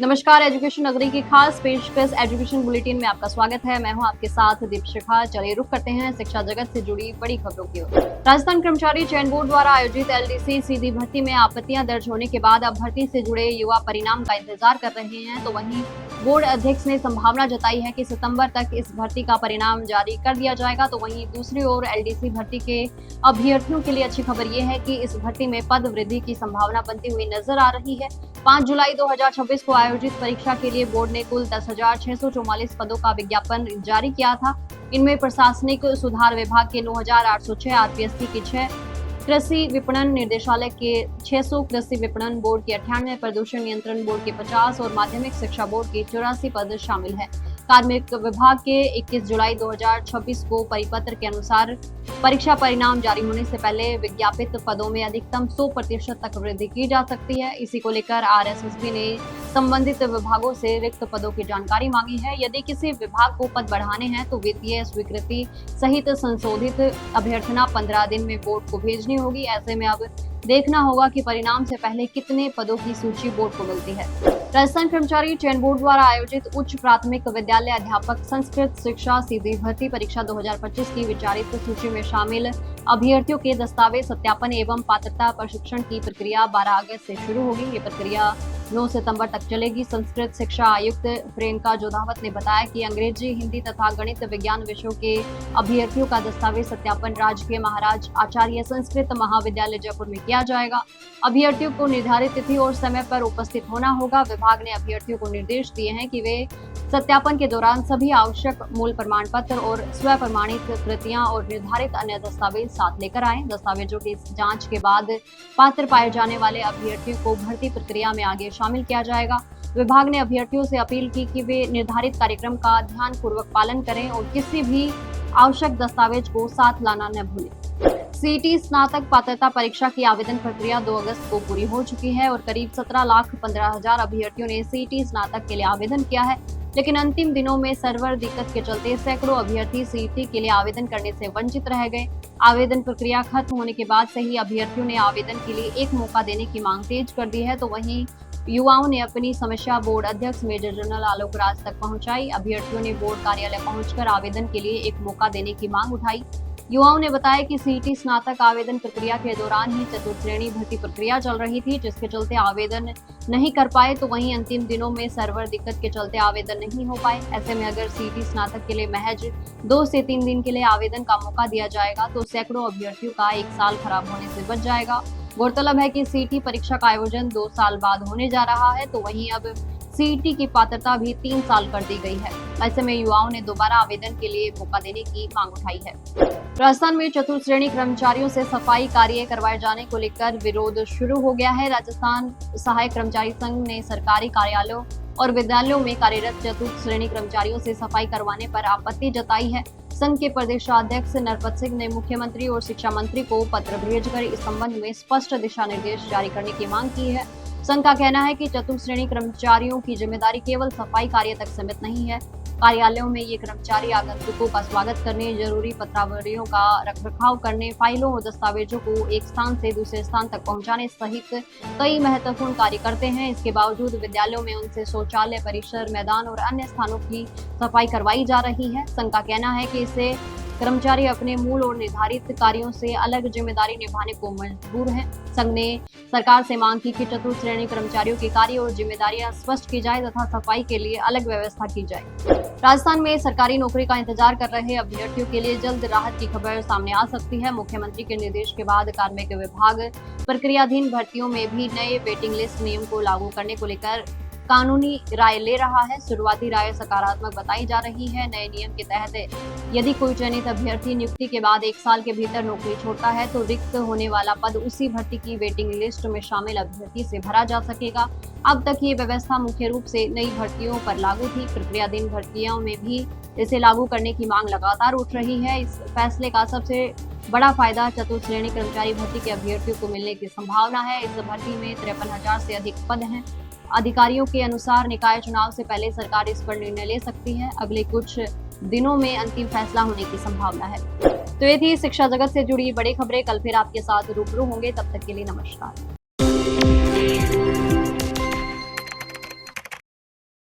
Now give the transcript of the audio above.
नमस्कार, एजुकेशन नगरी की खास पेशकश एजुकेशन बुलेटिन में आपका स्वागत है। मैं हूं आपके साथ दीपशिखा। चलिए रुक करते हैं शिक्षा जगत से जुड़ी बड़ी खबरों की ओर। राजस्थान कर्मचारी चयन बोर्ड द्वारा आयोजित एलडीसी सीधी भर्ती में आपत्तियां दर्ज होने के बाद अब भर्ती से जुड़े युवा परिणाम का इंतजार कर रहे हैं। तो वहीं बोर्ड अध्यक्ष ने संभावना जताई है कि सितंबर तक इस भर्ती का परिणाम जारी कर दिया जाएगा। तो वहीं दूसरी ओर एलडीसी भर्ती के अभ्यर्थियों के लिए अच्छी खबर यह है कि इस भर्ती में पद वृद्धि की संभावना बनती हुई नजर आ रही है। 5 जुलाई 2026 को आयोजित परीक्षा के लिए बोर्ड ने कुल 10,644 पदों का विज्ञापन जारी किया था। इनमें प्रशासनिक सुधार विभाग के 9,806, आरपीएससी के 6, कृषि विपणन निर्देशालय के 600, कृषि विपणन बोर्ड के 98, प्रदूषण नियंत्रण बोर्ड के 50 और माध्यमिक शिक्षा बोर्ड के 84 पद शामिल है। कार्मिक विभाग के 21 जुलाई 2026 को परिपत्र के अनुसार परीक्षा परिणाम जारी होने से पहले विज्ञापित पदों में अधिकतम 100% तक वृद्धि की जा सकती है। इसी को लेकर आरएसएसबी ने संबंधित विभागों से रिक्त पदों की जानकारी मांगी है। यदि किसी विभाग को पद बढ़ाने हैं तो वित्तीय स्वीकृति सहित संशोधित अभ्यर्थना 15 दिन में बोर्ड को भेजनी होगी। ऐसे में अब देखना होगा कि परिणाम से पहले कितने पदों की सूची बोर्ड को मिलती है। राजस्थान कर्मचारी चयन बोर्ड द्वारा आयोजित उच्च प्राथमिक विद्यालय अध्यापक संस्कृत शिक्षा सीधी भर्ती परीक्षा 2025 की विचारित सूची में शामिल अभ्यर्थियों के दस्तावेज सत्यापन एवं पात्रता प्रशिक्षण की प्रक्रिया 12 अगस्त से शुरू होगी। ये प्रक्रिया 9 सितंबर तक चलेगी। संस्कृत शिक्षा आयुक्त प्रियंका जोधावत ने बताया कि अंग्रेजी, हिंदी तथा गणित विज्ञान विषयों के अभ्यर्थियों का दस्तावेज सत्यापन राजकीय महाराज आचार्य संस्कृत महाविद्यालय जयपुर में किया जाएगा। अभ्यर्थियों को निर्धारित तिथि और समय पर उपस्थित होना होगा। विभाग ने अभ्यर्थियों को निर्देश दिए हैं कि वे सत्यापन के दौरान सभी आवश्यक मूल प्रमाण पत्र और स्व प्रमाणित कृतियां और निर्धारित अन्य दस्तावेज साथ लेकर आएं। दस्तावेजों की जांच के बाद पात्र पाए जाने वाले अभ्यर्थियों को भर्ती प्रक्रिया में आगे शामिल किया जाएगा। विभाग ने अभ्यर्थियों से अपील की कि वे निर्धारित कार्यक्रम का ध्यानपूर्वक पालन करें और किसी भी आवश्यक दस्तावेज को साथ लाना न भूलें। सीईटी स्नातक पात्रता परीक्षा की आवेदन प्रक्रिया 2 अगस्त को पूरी हो चुकी है और करीब 17,15,000 अभ्यर्थियों ने सीईटी स्नातक के लिए आवेदन किया है। लेकिन अंतिम दिनों में सर्वर दिक्कत के चलते सैकड़ों अभ्यर्थी सीईटी के लिए आवेदन करने से वंचित रह गए। आवेदन प्रक्रिया खत्म होने के बाद से ही अभ्यर्थियों ने आवेदन के लिए एक मौका देने की मांग तेज कर दी है। तो वहीं युवाओं ने अपनी समस्या बोर्ड अध्यक्ष मेजर जनरल आलोक राज तक पहुंचाई। अभ्यर्थियों ने बोर्ड कार्यालय पहुंचकर आवेदन के लिए एक मौका देने की मांग उठाई। युवाओं ने बताया कि सीईटी स्नातक आवेदन प्रक्रिया के दौरान ही चतुर्थ श्रेणी भर्ती प्रक्रिया चल रही थी, जिसके चलते आवेदन नहीं कर पाए। तो वहीं अंतिम दिनों में सर्वर दिक्कत के चलते आवेदन नहीं हो पाए। ऐसे में अगर सीईटी स्नातक के लिए महज 2 से 3 दिन के लिए आवेदन का मौका दिया जाएगा तो सैकड़ों अभ्यर्थियों का 1 साल खराब होने से बच जाएगा। गौरतलब है कि सीईटी परीक्षा का आयोजन 2 साल बाद होने जा रहा है। तो वहीं अब सीईटी की पात्रता भी 3 साल कर दी गई है। ऐसे में युवाओं ने दोबारा आवेदन के लिए मौका देने की मांग उठाई है। राजस्थान में चतुर्थ श्रेणी कर्मचारियों से सफाई कार्य करवाए जाने को लेकर विरोध शुरू हो गया है। राजस्थान सहायक कर्मचारी संघ ने सरकारी कार्यालयों और विद्यालयों में कार्यरत चतुर्थ श्रेणी कर्मचारियों से सफाई करवाने पर आपत्ति जताई है। संघ के प्रदेशाध्यक्ष नरपत सिंह ने मुख्यमंत्री और शिक्षा मंत्री को पत्र भेजकर इस संबंध में स्पष्ट दिशा निर्देश जारी करने की मांग की है। संघ का कहना है कि चतुर्थ श्रेणी कर्मचारियों की जिम्मेदारी केवल सफाई कार्य तक सीमित नहीं है। कार्यालयों में ये कर्मचारी आगंतुकों का स्वागत करने, जरूरी पत्रावलियों का रखरखाव करने, फाइलों और दस्तावेजों को एक स्थान से दूसरे स्थान तक पहुंचाने सहित कई महत्वपूर्ण कार्य करते हैं। इसके बावजूद विद्यालयों में उनसे शौचालय, परिसर, मैदान और अन्य स्थानों की सफाई करवाई जा रही है। संघ का कहना है कि इससे कर्मचारी अपने मूल और निर्धारित कार्यों से अलग जिम्मेदारी निभाने को मजबूर हैं। संघ ने सरकार से मांग की कि चतुर्थ श्रेणी कर्मचारियों के कार्य और जिम्मेदारियां स्पष्ट की जाए तथा सफाई के लिए अलग व्यवस्था की जाए। राजस्थान में सरकारी नौकरी का इंतजार कर रहे अभ्यर्थियों के लिए जल्द राहत की खबर सामने आ सकती है। मुख्यमंत्री के निर्देश के बाद कार्मिक विभाग प्रक्रियाधीन भर्तियों में भी नए वेटिंग लिस्ट नियम को लागू करने को लेकर कानूनी राय ले रहा है। शुरुआती राय सकारात्मक बताई जा रही है। नए नियम के तहत यदि कोई चयनित अभ्यर्थी नियुक्ति के बाद 1 साल के भीतर नौकरी छोड़ता है तो रिक्त होने वाला पद उसी भर्ती की वेटिंग लिस्ट में शामिल अभ्यर्थी से भरा जा सकेगा। अब तक ये व्यवस्था मुख्य रूप से नई भर्तियों पर लागू थी। प्रक्रियाधीन भर्तियों में भी इसे लागू करने की मांग लगातार उठ रही है। इस फैसले का सबसे बड़ा फायदा चतुर्थ श्रेणी कर्मचारी भर्ती के अभ्यर्थियों को मिलने की संभावना है। इस भर्ती में 53,000 से अधिक पद हैं। अधिकारियों के अनुसार निकाय चुनाव से पहले सरकार इस पर निर्णय ले सकती है। अगले कुछ दिनों में अंतिम फैसला होने की संभावना है। तो ये थी शिक्षा जगत से जुड़ी बड़ी खबरें। कल फिर आपके साथ रूबरू होंगे। तब तक के लिए नमस्कार।